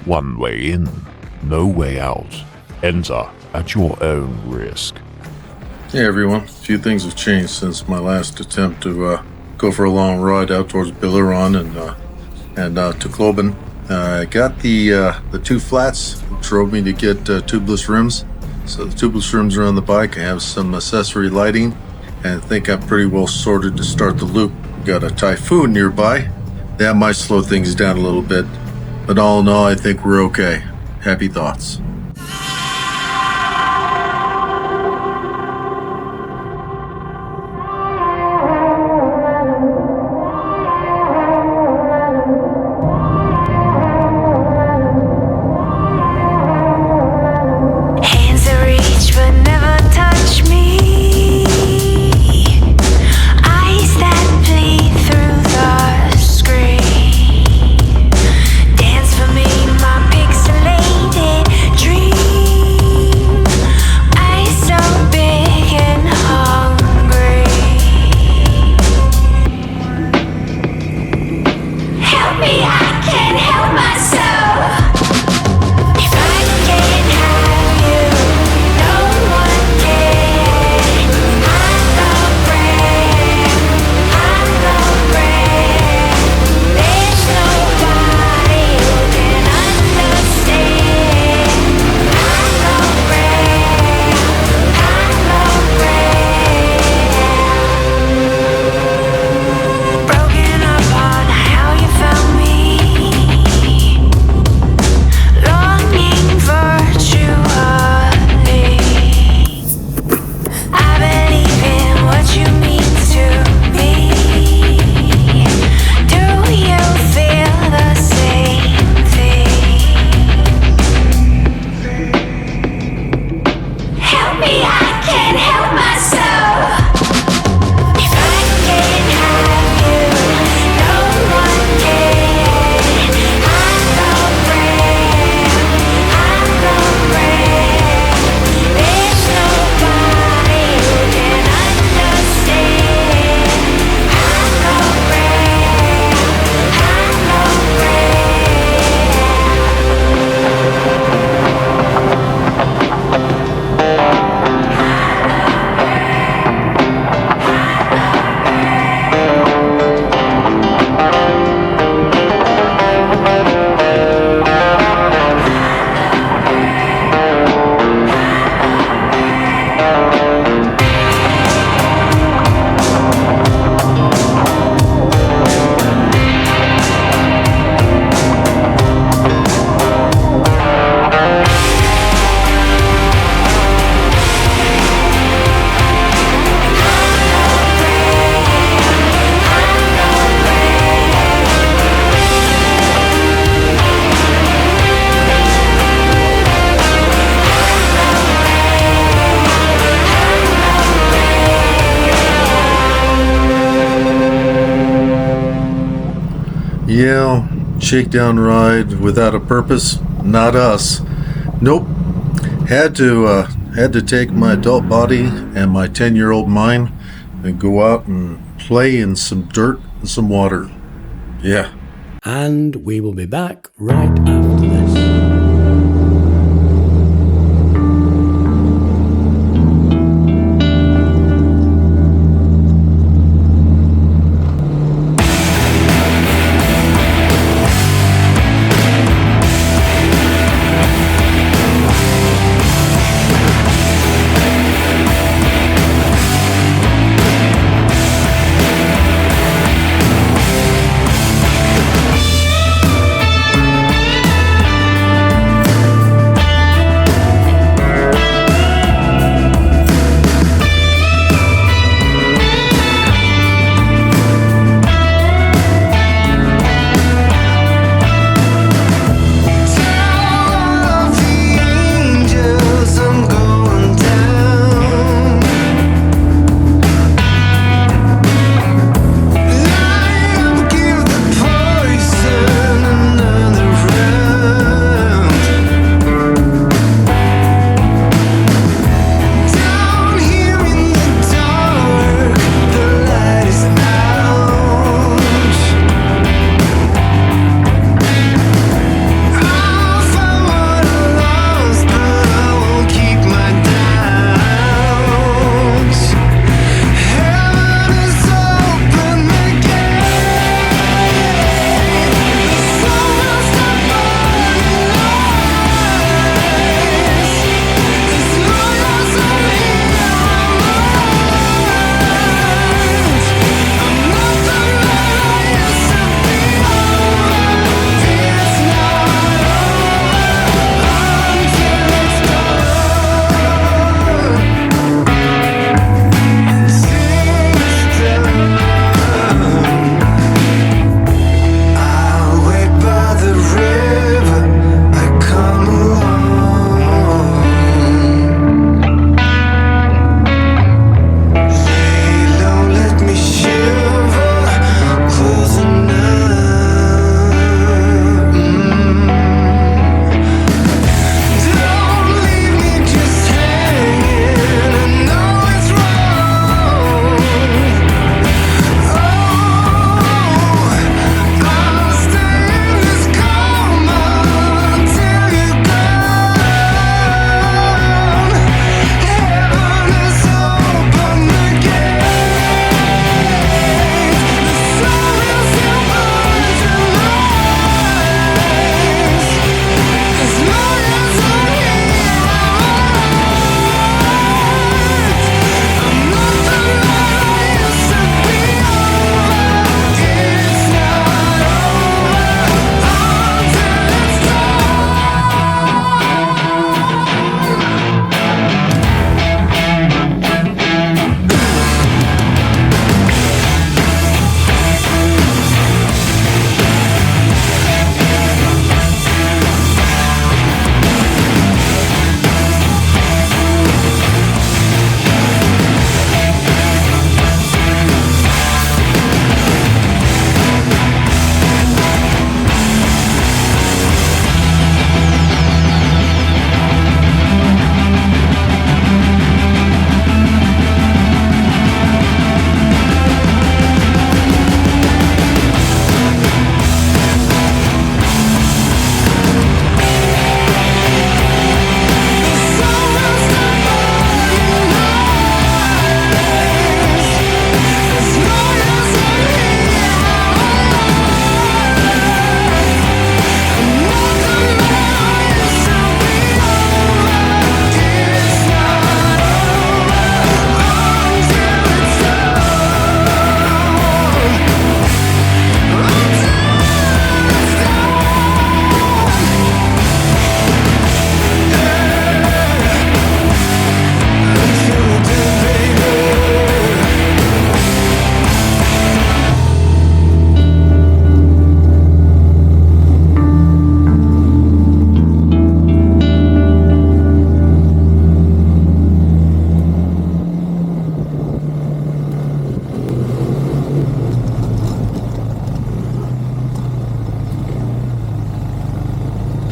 One way in, no way out. Enter at your own risk. Hey everyone, a few things have changed since my last attempt to go for a long ride out towards Bileron and to Kloben. I got the two flats that drove me to get tubeless rims. So the tubeless rims are on the bike. I have some accessory lighting, and I think I'm pretty well sorted to start the loop. Got a Typhoon nearby. That might slow things down a little bit, but all in all, I think we're okay. Happy thoughts. Yeah, shakedown ride without a purpose? Not us. Nope. Had to take my adult body and my 10-year-old mind and go out and play in some dirt and some water. Yeah. And we will be back right after this.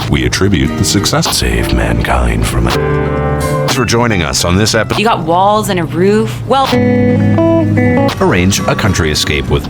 We attribute the success. Save mankind from it. Thanks for joining us on this episode. You got walls and a roof. Well, Arrange a country escape with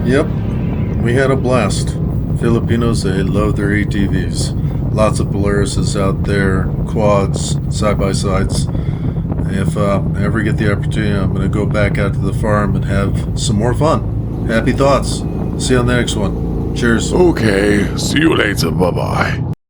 Yep, we had a blast. Filipinos, they love their ATVs. Lots of Polaris's out there, quads, side-by-sides. If I ever get the opportunity, I'm going to go back out to the farm and have some more fun. Happy thoughts. See you on the next one. Cheers. Okay, see you later. Bye bye.